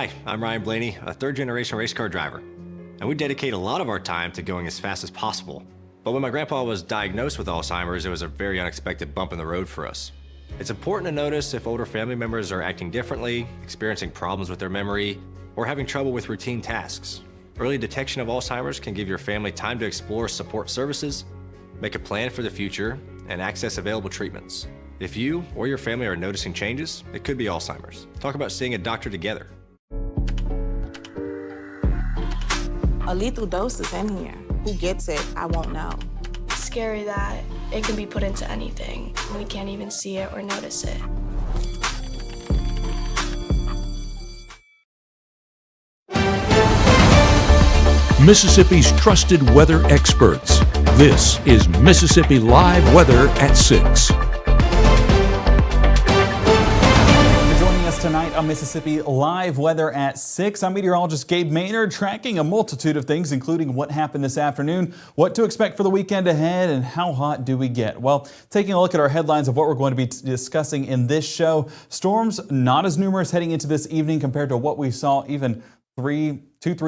Hi, I'm Ryan Blaney, a third-generation race car driver, and we dedicate a lot of our time to going as fast as possible. But when my grandpa was diagnosed with Alzheimer's, it was a very unexpected bump in the road for us. It's important to notice if older family members are acting differently, experiencing problems with their memory, or having trouble with routine tasks. Early detection of Alzheimer's can give your family time to explore support services, make a plan for the future, and access available treatments. If you or your family are noticing changes, it could be Alzheimer's. Talk about seeing a doctor together. A lethal dose is in here. Who gets it, I won't know. It's scary that it can be put into anything. We can't even see it or notice it. Mississippi's trusted weather experts. This is Mississippi Live Weather at 6. Tonight on Mississippi Live Weather at 6. I'm meteorologist Gabe Maynard, tracking a multitude of things, including what happened this afternoon, what to expect for the weekend ahead, and how hot do we get. Well, taking a look at our headlines of what we're going to be discussing in this show, storms not as numerous heading into this evening compared to what we saw even 3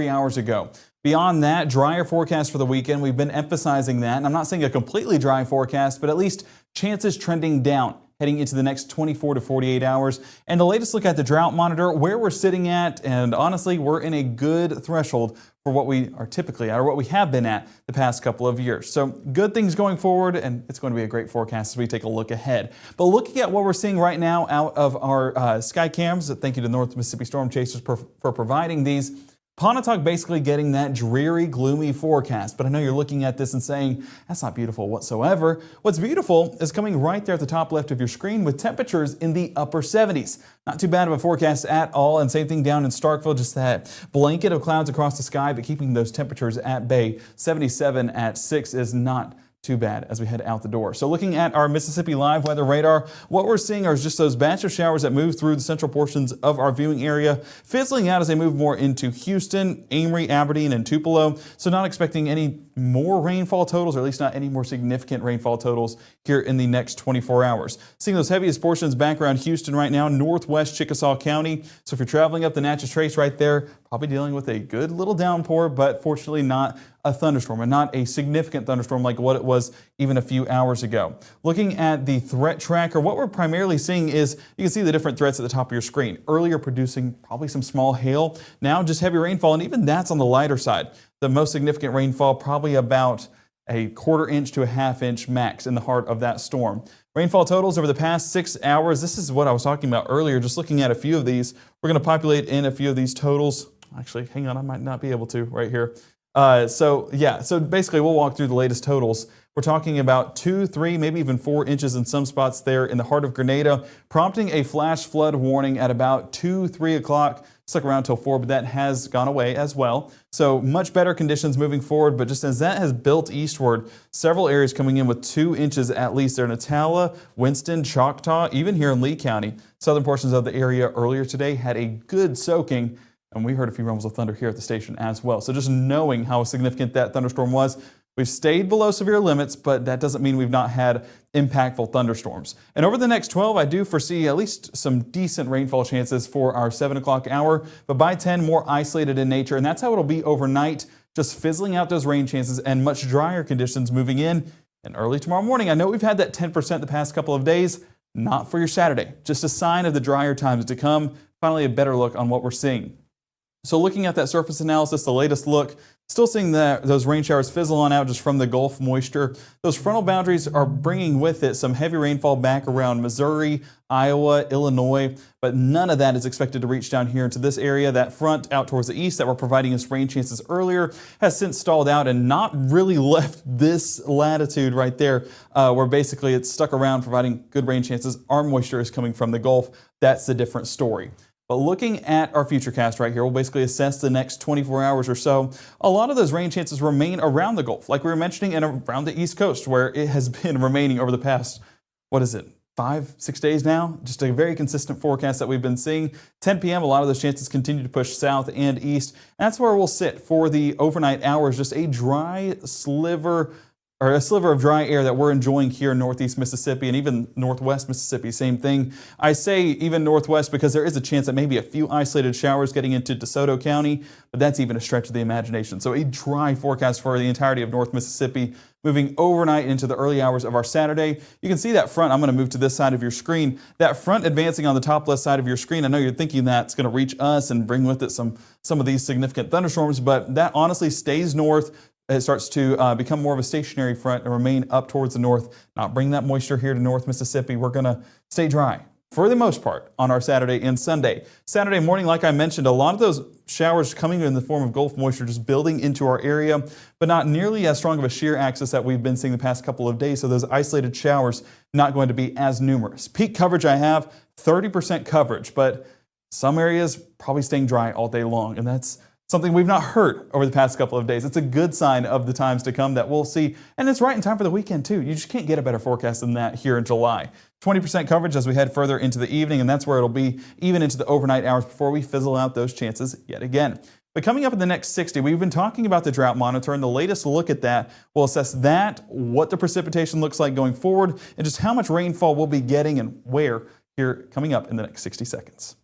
hours ago. Beyond that, drier forecast for the weekend. We've been emphasizing that, and I'm not saying a completely dry forecast, but at least chances trending down heading into the next 24 to 48 hours. And the latest look at the drought monitor, where we're sitting at, and honestly, we're in a good threshold for what we are typically at, or what we have been at the past couple of years. So good things going forward, and it's going to be a great forecast as we take a look ahead. But looking at what we're seeing right now out of our sky cams, thank you to North Mississippi Storm Chasers for providing these. Pontotoc basically getting that dreary, gloomy forecast. But I know you're looking at this and saying, that's not beautiful whatsoever. What's beautiful is coming right there at the top left of your screen with temperatures in the upper 70s. Not too bad of a forecast at all. And same thing down in Starkville, just that blanket of clouds across the sky, but keeping those temperatures at bay. 77 at 6 is not too bad as we head out the door. So looking at our Mississippi Live Weather radar, what we're seeing are just those batch of showers that move through the central portions of our viewing area, fizzling out as they move more into Houston, Amory, Aberdeen, and Tupelo. So not expecting any more rainfall totals, or at least not any more significant rainfall totals here in the next 24 hours. Seeing those heaviest portions back around Houston right now, northwest Chickasaw County. So if you're traveling up the Natchez Trace right there, probably dealing with a good little downpour, but fortunately not a thunderstorm, and not a significant thunderstorm like what it was even a few hours ago. Looking at the threat tracker, what we're primarily seeing is, you can see the different threats at the top of your screen. Earlier producing probably some small hail, now just heavy rainfall, and even that's on the lighter side. The most significant rainfall, probably about a 1/4 inch to a 1/2 inch max in the heart of that storm. Rainfall totals over the past 6 hours, this is what I was talking about earlier, just looking at a few of these. We're going to populate in a few of these totals. Actually, hang on, I might not be able to right here. So basically we'll walk through the latest totals. We're talking about 2, 3, maybe even 4 inches in some spots there in the heart of Grenada, prompting a flash flood warning at about 2, 3 o'clock. Stuck around till 4, but that has gone away as well. So much better conditions moving forward, but just as that has built eastward, several areas coming in with 2 inches at least there in Atala, Winston, Choctaw, even here in Lee County. Southern portions of the area earlier today had a good soaking, and we heard a few rumbles of thunder here at the station as well. So just knowing how significant that thunderstorm was, we've stayed below severe limits, but that doesn't mean we've not had impactful thunderstorms. And over the next 12, I do foresee at least some decent rainfall chances for our 7 o'clock hour, but by 10, more isolated in nature. And that's how it'll be overnight, just fizzling out those rain chances and much drier conditions moving in. And early tomorrow morning, I know we've had that 10% the past couple of days, not for your Saturday, just a sign of the drier times to come. Finally, a better look on what we're seeing. So looking at that surface analysis, the latest look, still seeing those rain showers fizzle on out just from the Gulf moisture. Those frontal boundaries are bringing with it some heavy rainfall back around Missouri, Iowa, Illinois, but none of that is expected to reach down here into this area. That front out towards the east that were providing us rain chances earlier has since stalled out and not really left this latitude right there where basically it's stuck around providing good rain chances. Our moisture is coming from the Gulf. That's a different story. But looking at our futurecast right here, we'll basically assess the next 24 hours or so. A lot of those rain chances remain around the Gulf, like we were mentioning, and around the East Coast, where it has been remaining over the past, 5, 6 days now? Just a very consistent forecast that we've been seeing. 10 p.m., a lot of those chances continue to push south and east. And that's where we'll sit for the overnight hours, just a dry sliver or a sliver of dry air that we're enjoying here in northeast Mississippi and even northwest Mississippi. Same thing. I say even northwest because there is a chance that maybe a few isolated showers getting into DeSoto County, but that's even a stretch of the imagination. So a dry forecast for the entirety of North Mississippi, moving overnight into the early hours of our Saturday. You can see that front. I'm going to move to this side of your screen. That front advancing on the top left side of your screen. I know you're thinking that's going to reach us and bring with it some of these significant thunderstorms, but that honestly stays north. It starts to become more of a stationary front and remain up towards the north, not bring that moisture here to North Mississippi. We're going to stay dry for the most part on our Saturday and Sunday. Saturday morning, like I mentioned, a lot of those showers coming in the form of Gulf moisture just building into our area, but not nearly as strong of a shear axis that we've been seeing the past couple of days. So those isolated showers not going to be as numerous. Peak coverage I have 30% coverage, but some areas probably staying dry all day long, and that's something we've not heard over the past couple of days. It's a good sign of the times to come that we'll see, and it's right in time for the weekend too. You just can't get a better forecast than that here in July. 20% coverage as we head further into the evening, and that's where it'll be even into the overnight hours before we fizzle out those chances yet again. But coming up in the next 60, we've been talking about the drought monitor, and the latest look at that will assess that, what the precipitation looks like going forward, and just how much rainfall we'll be getting and where here coming up in the next 60 seconds.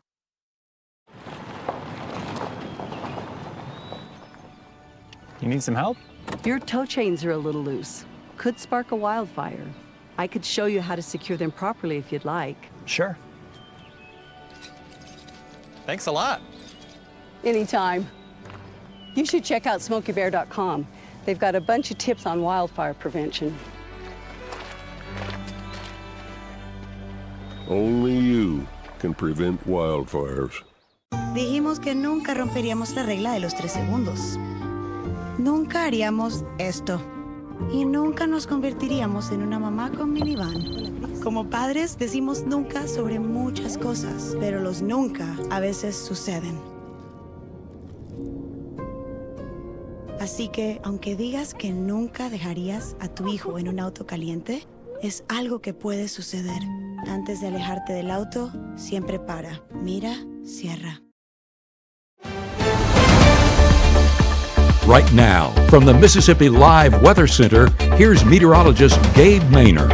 You need some help? Your tow chains are a little loose. Could spark a wildfire. I could show you how to secure them properly if you'd like. Sure. Thanks a lot. Anytime. You should check out SmokeyBear.com. They've got a bunch of tips on wildfire prevention. Only you can prevent wildfires. Dijimos que nunca romperíamos la regla de los 3 segundos. Nunca haríamos esto. Y nunca nos convertiríamos en una mamá con minivan. Como padres decimos nunca sobre muchas cosas, pero los nunca a veces suceden. Así que, aunque digas que nunca dejarías a tu hijo en un auto caliente, es algo que puede suceder. Antes de alejarte del auto, siempre para, mira, cierra. Right now, from the Mississippi Live Weather Center, here's meteorologist Gabe Maynard.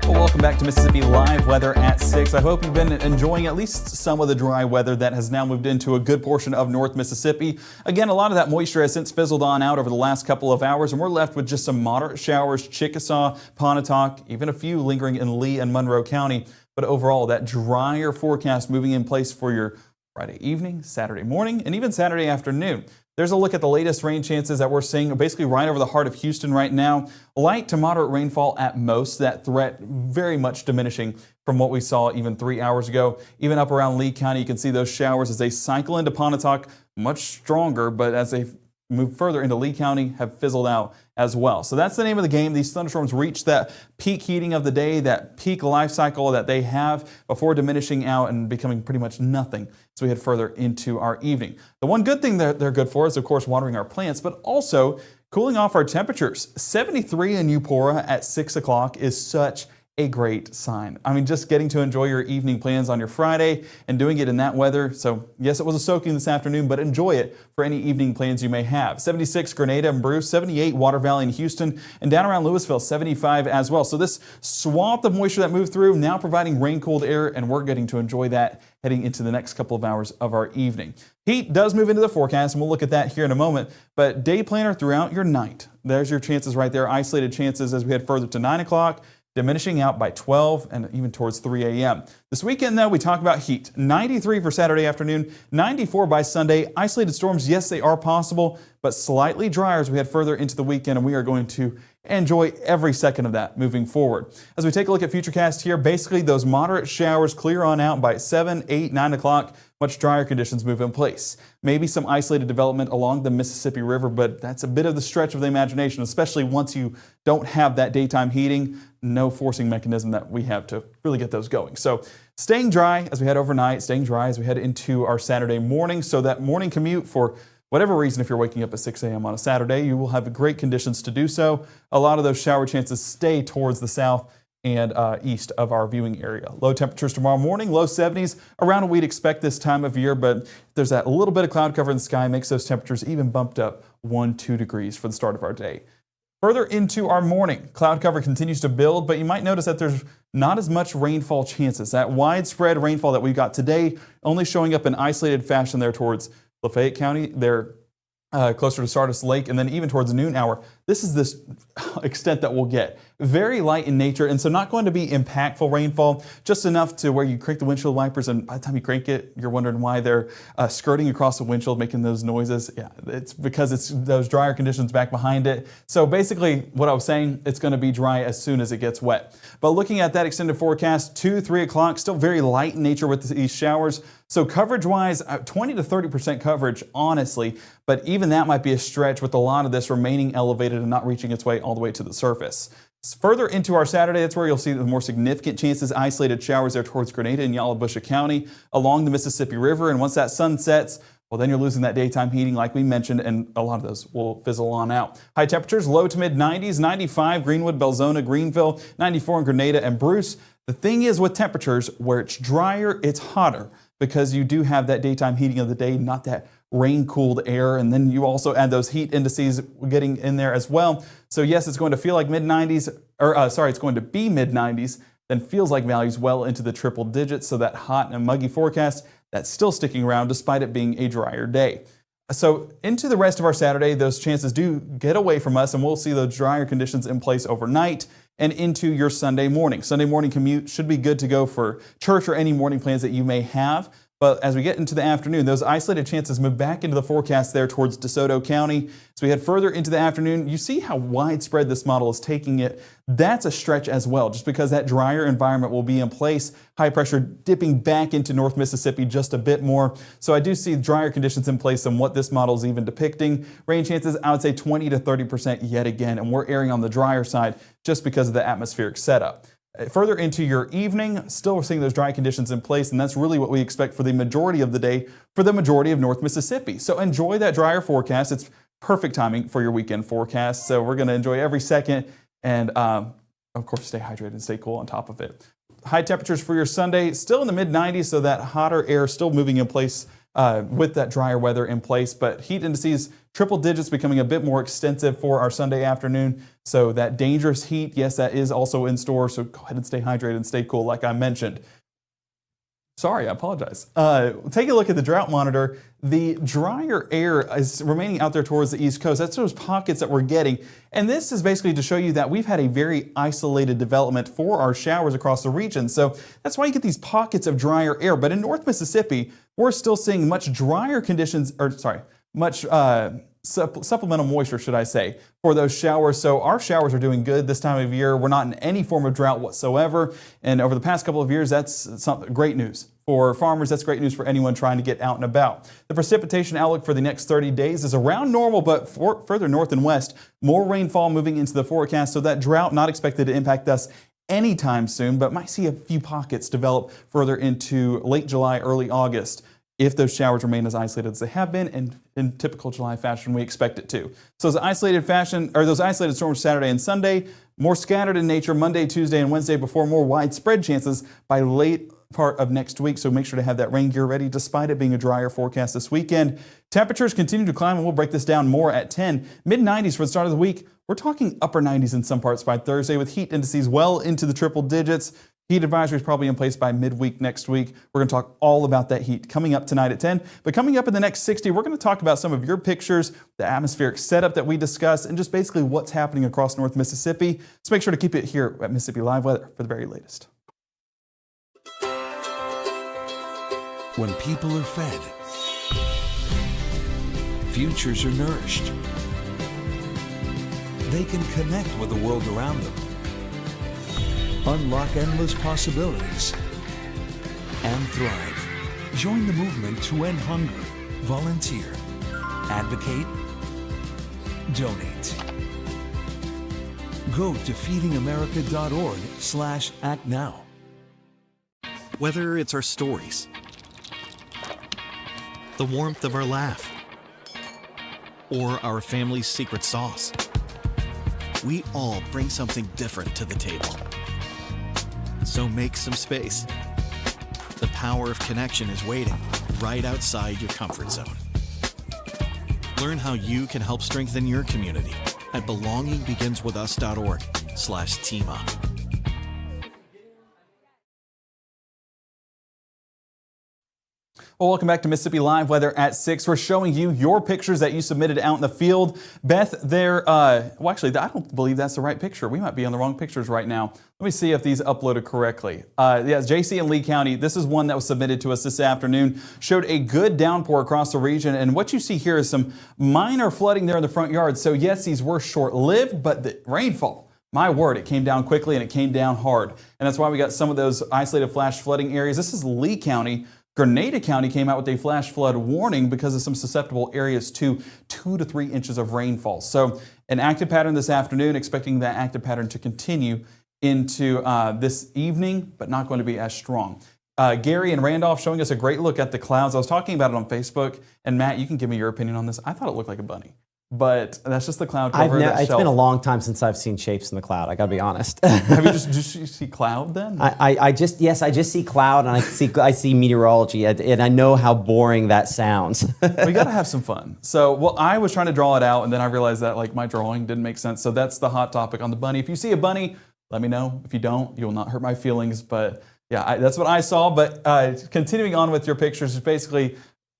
Well, welcome back to Mississippi Live Weather at 6. I hope you've been enjoying at least some of the dry weather that has now moved into a good portion of North Mississippi. Again, a lot of that moisture has since fizzled on out over the last couple of hours, and we're left with just some moderate showers, Chickasaw, Pontotoc, even a few lingering in Lee and Monroe County. But overall, that drier forecast moving in place for your Friday evening, Saturday morning, and even Saturday afternoon. There's a look at the latest rain chances that we're seeing basically right over the heart of Houston right now. Light to moderate rainfall at most, that threat very much diminishing from what we saw even 3 hours ago. Even up around Lee County, you can see those showers as they cycle into Pontotoc, much stronger, but as they move further into Lee County, have fizzled out as well. So that's the name of the game. These thunderstorms reach that peak heating of the day, that peak life cycle that they have before diminishing out and becoming pretty much nothing as we head further into our evening. The one good thing that they're good for is, of course, watering our plants, but also cooling off our temperatures. 73 in Eupora at 6 o'clock is such a great sign. I mean, just getting to enjoy your evening plans on your Friday and doing it in that weather. So yes, it was a soaking this afternoon, but enjoy it for any evening plans you may have. 76 Grenada and Bruce, 78 Water Valley and Houston, and down around Louisville, 75 as well. So this swath of moisture that moved through now providing rain-cooled air, and we're getting to enjoy that heading into the next couple of hours of our evening. Heat does move into the forecast, and we'll look at that here in a moment, but day planner throughout your night. There's your chances right there, isolated chances as we head further to 9 o'clock, diminishing out by 12 and even towards 3 a.m. This weekend, though, we talk about heat. 93 for Saturday afternoon, 94 by Sunday. Isolated storms, yes, they are possible, but slightly drier as we head further into the weekend, and we are going to enjoy every second of that moving forward. As we take a look at Futurecast here, basically those moderate showers clear on out by 7, 8, 9 o'clock. Much drier conditions move in place. Maybe some isolated development along the Mississippi River, but that's a bit of the stretch of the imagination, especially once you don't have that daytime heating. No forcing mechanism that we have to really get those going. So staying dry as we head overnight, staying dry as we head into our Saturday morning. So that morning commute, for whatever reason, if you're waking up at 6 a.m. on a Saturday, you will have great conditions to do so. A lot of those shower chances stay towards the south and east of our viewing area. Low temperatures tomorrow morning, low 70s, around what we'd expect this time of year, but there's that little bit of cloud cover in the sky, makes those temperatures even bumped up 1-2 degrees for the start of our day. Further into our morning, cloud cover continues to build, but you might notice that there's not as much rainfall chances. That widespread rainfall that we've got today only showing up in isolated fashion there towards Lafayette County, there closer to Stardust Lake, and then even towards noon hour. This is this extent that we'll get. Very light in nature, and so not going to be impactful rainfall, just enough to where you crank the windshield wipers, and by the time you crank it, you're wondering why they're skirting across the windshield, making those noises. Yeah, it's because it's those drier conditions back behind it. So basically, what I was saying, it's going to be dry as soon as it gets wet. But looking at that extended forecast, 2-3 o'clock, still very light in nature with these showers. So coverage-wise, 20 to 30% coverage, honestly, but even that might be a stretch with a lot of this remaining elevated and not reaching its way all the way to the surface. Further into our Saturday, that's where you'll see the more significant chances, isolated showers there towards Grenada and Yalobusha County along the Mississippi River. And once that sun sets, well, then you're losing that daytime heating like we mentioned, and a lot of those will fizzle on out. High temperatures, low to mid 90s, 95 Greenwood, Belzona, Greenville, 94 in Grenada and Bruce. The thing is with temperatures, where it's drier, it's hotter because you do have that daytime heating of the day, not that rain-cooled air, and then you also add those heat indices getting in there as well. So yes, it's going to feel like mid-90s, it's going to be mid-90s, then feels like values well into the triple digits, so that hot and muggy forecast, that's still sticking around despite it being a drier day. So into the rest of our Saturday, those chances do get away from us, and we'll see those drier conditions in place overnight and into your Sunday morning. Sunday morning commute should be good to go for church or any morning plans that you may have. But as we get into the afternoon, those isolated chances move back into the forecast there towards DeSoto County. As we head further into the afternoon, you see how widespread this model is taking it. That's a stretch as well, just because that drier environment will be in place. High pressure dipping back into North Mississippi just a bit more. So I do see drier conditions in place than what this model is even depicting. Rain chances, I would say 20 to 30% yet again, and we're erring on the drier side just because of the atmospheric setup. Further into your evening, still we're seeing those dry conditions in place, and that's really what we expect for the majority of the day for the majority of North Mississippi. So enjoy that drier forecast. It's perfect timing for your weekend forecast. So we're going to enjoy every second and, of course, stay hydrated and stay cool on top of it. High temperatures for your Sunday, still in the mid-90s, so that hotter air still moving in place with that drier weather in place, but heat indices, triple digits becoming a bit more extensive for our Sunday afternoon. So that dangerous heat, yes, that is also in store. So go ahead and stay hydrated and stay cool like I mentioned. Sorry, I apologize. Take a look at the drought monitor. The drier air is remaining out there towards the East Coast. That's those pockets that we're getting. And this is basically to show you that we've had a very isolated development for our showers across the region. So that's why you get these pockets of drier air. But in North Mississippi, we're still seeing much drier conditions, much supplemental moisture, should I say, for those showers. So our showers are doing good this time of year. We're not in any form of drought whatsoever. And over the past couple of years, that's great news for farmers. That's great news for anyone trying to get out and about. The precipitation outlook for the next 30 days is around normal, but further north and west, more rainfall moving into the forecast. So that drought not expected to impact us anytime soon, but might see a few pockets develop further into late July, early August, if those showers remain as isolated as they have been, and in typical July fashion, we expect it to. So those isolated storms Saturday and Sunday, more scattered in nature Monday, Tuesday, and Wednesday before more widespread chances by late part of next week. So make sure to have that rain gear ready despite it being a drier forecast this weekend. Temperatures continue to climb, and we'll break this down more at 10. Mid-90s for the start of the week. We're talking upper 90s in some parts by Thursday with heat indices well into the triple digits. Heat advisory is probably in place by midweek next week. We're going to talk all about that heat coming up tonight at 10. But coming up in the next 60, we're going to talk about some of your pictures, the atmospheric setup that we discussed, and just basically what's happening across North Mississippi. So make sure to keep it here at Mississippi Live Weather for the very latest. When people are fed, futures are nourished. They can connect with the world around them, unlock endless possibilities, and thrive. Join the movement to end hunger. Volunteer. Advocate. Donate. Go to feedingamerica.org/actnow. Whether it's our stories, the warmth of our laugh, or our family's secret sauce, we all bring something different to the table. So make some space. The power of connection is waiting right outside your comfort zone. Learn how you can help strengthen your community at belongingbeginswithus.org/teamup. Well, welcome back to Mississippi Live Weather at 6. We're showing you your pictures that you submitted out in the field. Beth, well, actually, I don't believe that's the right picture. We might be on the wrong pictures right now. Let me see if these uploaded correctly. Yes, JC and Lee County, this is one that was submitted to us this afternoon, showed a good downpour across the region. And what you see here is some minor flooding there in the front yard. So yes, these were short-lived, but the rainfall, my word, it came down quickly and it came down hard. And that's why we got some of those isolated flash flooding areas. This is Lee County. Grenada County came out with a flash flood warning because of some susceptible areas to 2 to 3 inches of rainfall. So an active pattern this afternoon, expecting that active pattern to continue into this evening, but not going to be as strong. Gary and Randolph showing us a great look at the clouds. I was talking about it on Facebook, and Matt, you can give me your opinion on this. I thought it looked like a bunny, but that's just the cloud cover. It's been a long time since I've seen shapes in the cloud. I gotta be honest. Have you just you see cloud then? I just see cloud, and I see meteorology, and I know how boring that sounds. We gotta have some fun. So, well, I was trying to draw it out, and then I realized that like my drawing didn't make sense. So that's the hot topic on the bunny. If you see a bunny, let me know. If you don't, you will not hurt my feelings. But yeah, that's what I saw. But continuing on with your pictures is basically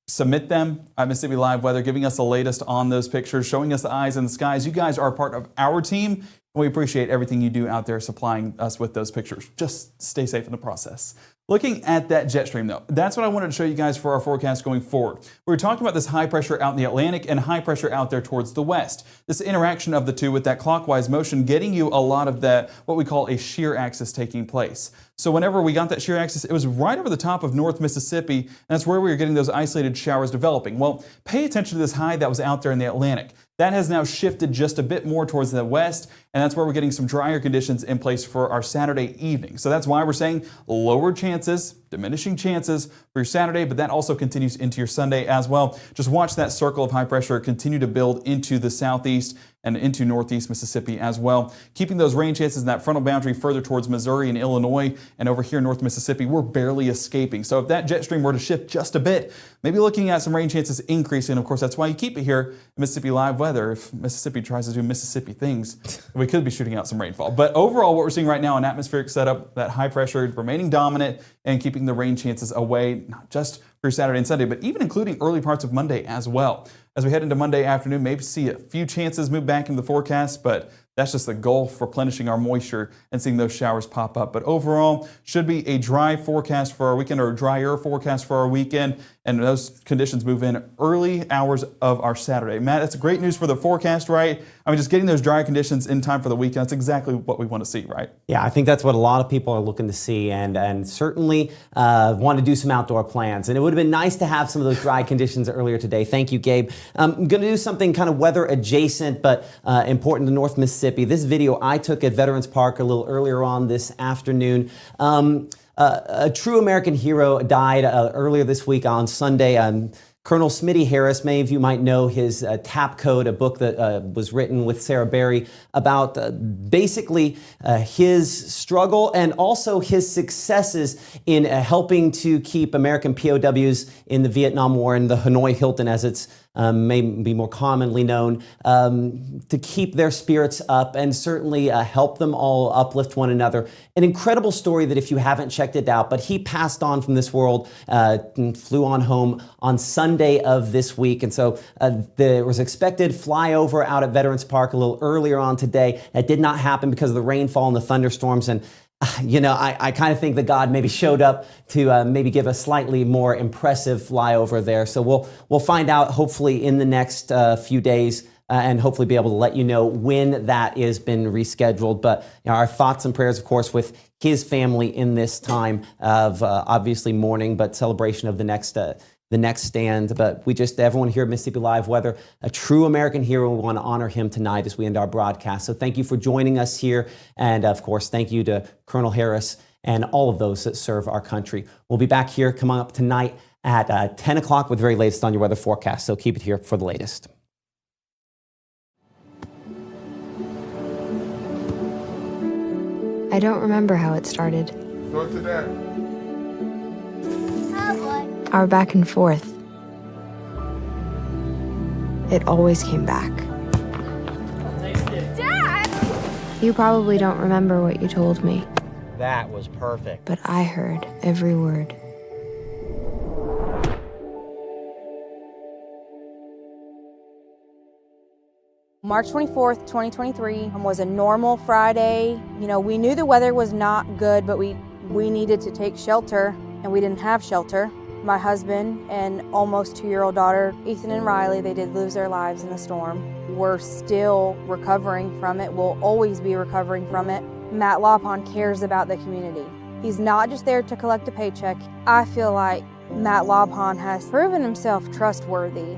submit them at Mississippi Live Weather, giving us the latest on those pictures, showing us the eyes in the skies. You guys are part of our team, and we appreciate everything you do out there supplying us with those pictures. Just stay safe in the process. Looking at that jet stream, though, that's what I wanted to show you guys for our forecast going forward. We were talking about this high pressure out in the Atlantic and high pressure out there towards the west. This interaction of the two with that clockwise motion getting you a lot of that, what we call a shear axis taking place. So whenever we got that shear axis, it was right over the top of North Mississippi, and that's where we were getting those isolated showers developing. Well, pay attention to this high that was out there in the Atlantic. That has now shifted just a bit more towards the west, and that's where we're getting some drier conditions in place for our Saturday evening. So that's why we're saying lower chances, diminishing chances for your Saturday, but that also continues into your Sunday as well. Just watch that circle of high pressure continue to build into the southeast and into northeast Mississippi as well. Keeping those rain chances in that frontal boundary further towards Missouri and Illinois, and over here in North Mississippi, we're barely escaping. So if that jet stream were to shift just a bit, maybe looking at some rain chances increasing. Of course, that's why you keep it here in Mississippi Live Weather. If Mississippi tries to do Mississippi things, we could be shooting out some rainfall. But overall, what we're seeing right now, an atmospheric setup, that high pressure remaining dominant and keeping the rain chances away, not just for Saturday and Sunday, but even including early parts of Monday as well. As we head into Monday afternoon, maybe see a few chances move back into the forecast, but that's just the goal for replenishing our moisture and seeing those showers pop up. But overall, should be a dry forecast for our weekend, or a drier forecast for our weekend, and those conditions move in early hours of our Saturday. Matt, that's great news for the forecast, right? I mean, just getting those dry conditions in time for the weekend, that's exactly what we want to see, right? Yeah, I think that's what a lot of people are looking to see, and certainly want to do some outdoor plans. And it would have been nice to have some of those dry conditions earlier today. Thank you, Gabe. I'm going to do something kind of weather adjacent, but important to North Mississippi. This video I took at Veterans Park a little earlier on this afternoon. A true American hero died earlier this week on Sunday. Colonel Smitty Harris, many of you might know his Tap Code, a book that was written with Sarah Berry about basically his struggle and also his successes in helping to keep American POWs in the Vietnam War, in the Hanoi Hilton as it's may be more commonly known, to keep their spirits up and certainly help them all uplift one another. An incredible story that if you haven't checked it out, but he passed on from this world, and flew on home on Sunday of this week. And so there was expected flyover out at Veterans Park a little earlier on today. That did not happen because of the rainfall and the thunderstorms. And you know, I kind of think that God maybe showed up to maybe give a slightly more impressive flyover there. So we'll find out hopefully in the next few days, and hopefully be able to let you know when that has been rescheduled. But you know, our thoughts and prayers, of course, with his family in this time of obviously mourning, but celebration of the next stand. But we just, everyone here at Mississippi Live Weather, a true American hero. We want to honor him tonight as we end our broadcast. So thank you for joining us here. And of course, thank you to Colonel Harris and all of those that serve our country. We'll be back here coming up tonight at 10 o'clock with the very latest on your weather forecast. So keep it here for the latest. I don't remember how it started. Go to that. Our back and forth. It always came back. Dad! You probably don't remember what you told me, That was perfect. but I heard every word. March 24th, 2023 was a normal Friday. You know, we knew the weather was not good, but we needed to take shelter, and we didn't have shelter. My husband and almost 2-year-old daughter, Ethan and Riley, they did lose their lives in the storm. We're still recovering from it. We'll always be recovering from it. Matt Lawpon cares about the community. He's not just there to collect a paycheck. I feel like Matt Lawpon has proven himself trustworthy.